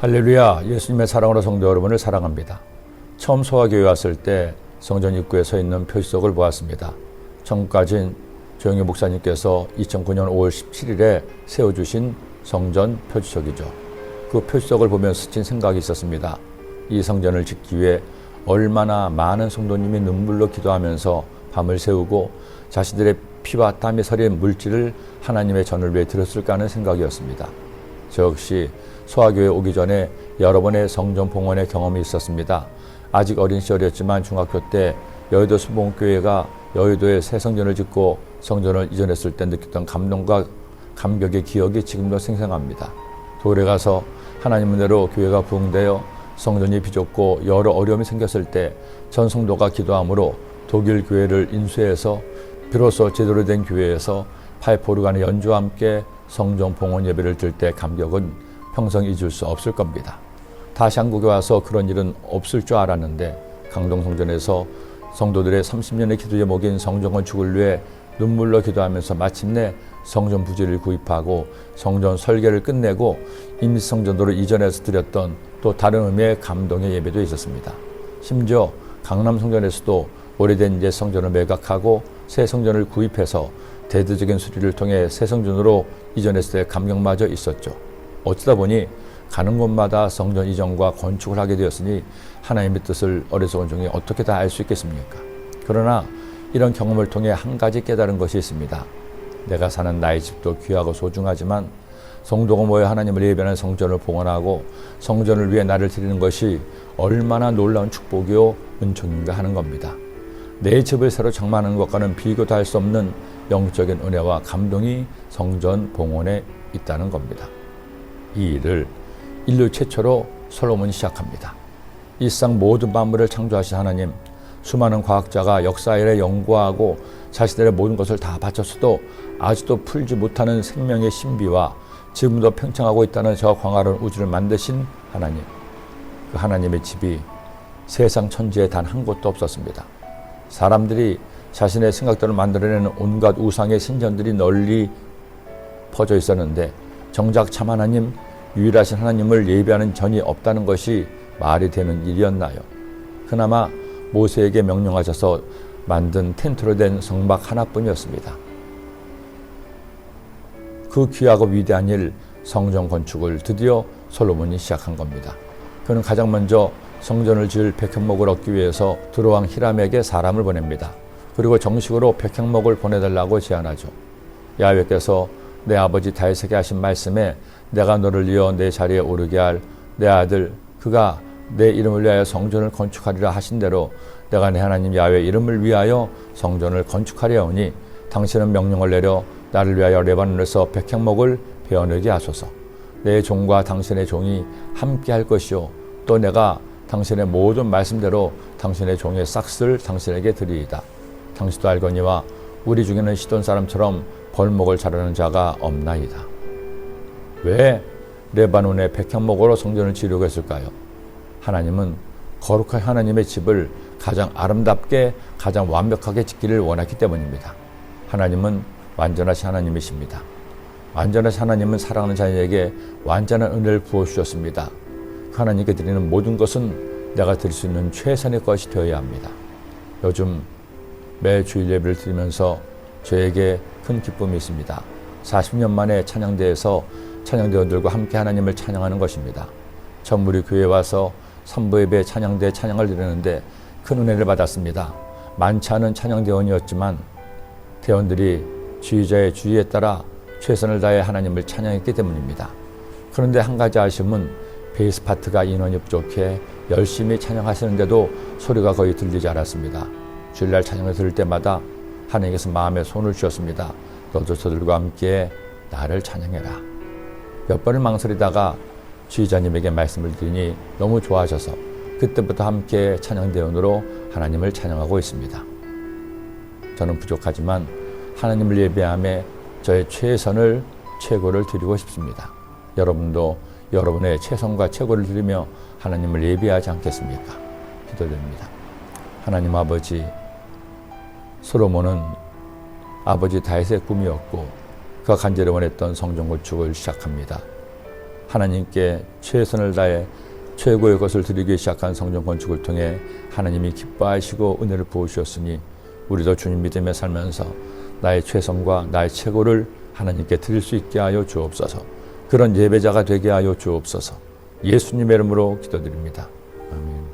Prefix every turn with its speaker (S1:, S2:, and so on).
S1: 할렐루야, 예수님의 사랑으로 성도 여러분을 사랑합니다. 처음 소아교회 왔을 때 성전 입구에 서 있는 표지석을 보았습니다. 전까진 조영희 목사님께서 2009년 5월 17일에 세워주신 성전 표지석이죠. 그 표지석을 보면서 스친 생각이 있었습니다. 이 성전을 짓기 위해 얼마나 많은 성도님이 눈물로 기도하면서 밤을 새우고 자신들의 피와 땀이 서린 물질을 하나님의 전을 위해 드렸을까 하는 생각이었습니다. 저 역시 소아교회 오기 전에 여러 번의 성전 봉헌의 경험이 있었습니다. 아직 어린 시절이었지만 중학교 때 여의도 수봉교회가 여의도에 새 성전을 짓고 성전을 이전했을 때 느꼈던 감동과 감격의 기억이 지금도 생생합니다. 도울에 가서 하나님 은혜로 교회가 부흥되어 성전이 비좁고 여러 어려움이 생겼을 때 전 성도가 기도함으로 독일 교회를 인수해서 비로소 제대로 된 교회에서 파이프 오르간의 연주와 함께 성전 봉헌 예배를 드릴 때 감격은 평생 잊을 수 없을 겁니다. 다시 한국에 와서 그런 일은 없을 줄 알았는데 강동성전에서 성도들의 30년의 기도 제목인 성전 건축을 위해 눈물로 기도하면서 마침내 성전 부지를 구입하고 성전 설계를 끝내고 임시성전으로 이전해서 드렸던 또 다른 의미의 감동의 예배도 있었습니다. 심지어 강남성전에서도 오래된 옛 성전을 매각하고 새 성전을 구입해서 대대적인 수리를 통해 새 성전으로 이전했을 때 감격마저 있었죠. 어쩌다 보니 가는 곳마다 성전 이전과 건축을 하게 되었으니 하나님의 뜻을 어리석은 종이 어떻게 다 알 수 있겠습니까? 그러나 이런 경험을 통해 한 가지 깨달은 것이 있습니다. 내가 사는 나의 집도 귀하고 소중하지만 성도가 모여 하나님을 예배하는 성전을 봉헌하고 성전을 위해 나를 드리는 것이 얼마나 놀라운 축복이요 은총인가 하는 겁니다. 내 집을 새로 장만하는 것과는 비교도 할 수 없는 영적인 은혜와 감동이 성전 봉헌에 있다는 겁니다. 이 일을 인류 최초로 솔로몬이 시작합니다. 이 세상 모든 만물을 창조하신 하나님, 수많은 과학자가 역사 이래 연구하고 자신들의 모든 것을 다 바쳤어도 아직도 풀지 못하는 생명의 신비와 지금도 팽창하고 있다는 저 광활한 우주를 만드신 하나님, 그 하나님의 집이 세상 천지에 단 한 곳도 없었습니다. 사람들이 자신의 생각대로 만들어내는 온갖 우상의 신전들이 널리 퍼져 있었는데 정작 참 하나님, 유일하신 하나님을 예배하는 전이 없다는 것이 말이 되는 일이었나요? 그나마 모세에게 명령하셔서 만든 텐트로 된 성막 하나뿐이었습니다. 그 귀하고 위대한 일, 성전 건축을 드디어 솔로몬이 시작한 겁니다. 그는 가장 먼저 성전을 지을 백향목을 얻기 위해서 두로왕 히람에게 사람을 보냅니다. 그리고 정식으로 백향목을 보내달라고 제안하죠. 야훼께서 내 아버지 다윗에게 하신 말씀에 내가 너를 이어 내 자리에 오르게 할 내 아들 그가 내 이름을 위하여 성전을 건축하리라 하신 대로 내가 내 하나님 야훼 이름을 위하여 성전을 건축하려 하오니 당신은 명령을 내려 나를 위하여 레바논에서 백향목을 베어내게 하소서. 내 종과 당신의 종이 함께 할 것이요 또 내가 당신의 모든 말씀대로 당신의 종의 싹스를 당신에게 드리이다. 당신도 알거니와 우리 중에는 시돈 사람처럼 벌목을 자르는 자가 없나이다. 왜 레바논의 백향목으로 성전을 지으려고 했을까요? 하나님은 거룩한 하나님의 집을 가장 아름답게 가장 완벽하게 짓기를 원했기 때문입니다. 하나님은 완전하신 하나님이십니다. 완전하신 하나님은 사랑하는 자녀에게 완전한 은혜를 부어주셨습니다. 그 하나님께 드리는 모든 것은 내가 드릴 수 있는 최선의 것이 되어야 합니다. 요즘 매 주일 예배를 드리면서 저에게 큰 기쁨이 있습니다. 40년 만에 찬양대에서 찬양대원들과 함께 하나님을 찬양하는 것입니다. 처음 우리 교회에 와서 선부 예배 찬양대 찬양을 드리는데 큰 은혜를 받았습니다. 많지 않은 찬양대원이었지만 대원들이 지휘자의 주의에 따라 최선을 다해 하나님을 찬양했기 때문입니다. 그런데 한 가지 아쉬움은 베이스 파트가 인원이 부족해 열심히 찬양하시는데도 소리가 거의 들리지 않았습니다. 주일날 찬양을 들을 때마다 하나님께서 마음에 손을 주셨습니다. 너도 저들과 함께 나를 찬양해라. 몇 번을 망설이다가 지휘자님에게 말씀을 드리니 너무 좋아하셔서 그때부터 함께 찬양대원으로 하나님을 찬양하고 있습니다. 저는 부족하지만 하나님을 예배함에 저의 최선을 최고를 드리고 싶습니다. 여러분도 여러분의 최선과 최고를 드리며 하나님을 예배하지 않겠습니까? 기도드립니다. 하나님 아버지, 솔로몬은 아버지 다윗의 꿈이었고 그가 간절히 원했던 성전 건축을 시작합니다. 하나님께 최선을 다해 최고의 것을 드리기 시작한 성전 건축을 통해 하나님이 기뻐하시고 은혜를 부어주셨으니 우리도 주님 믿음에 살면서 나의 최선과 나의 최고를 하나님께 드릴 수 있게 하여 주옵소서. 그런 예배자가 되게 하여 주옵소서. 예수님의 이름으로 기도드립니다. 아멘.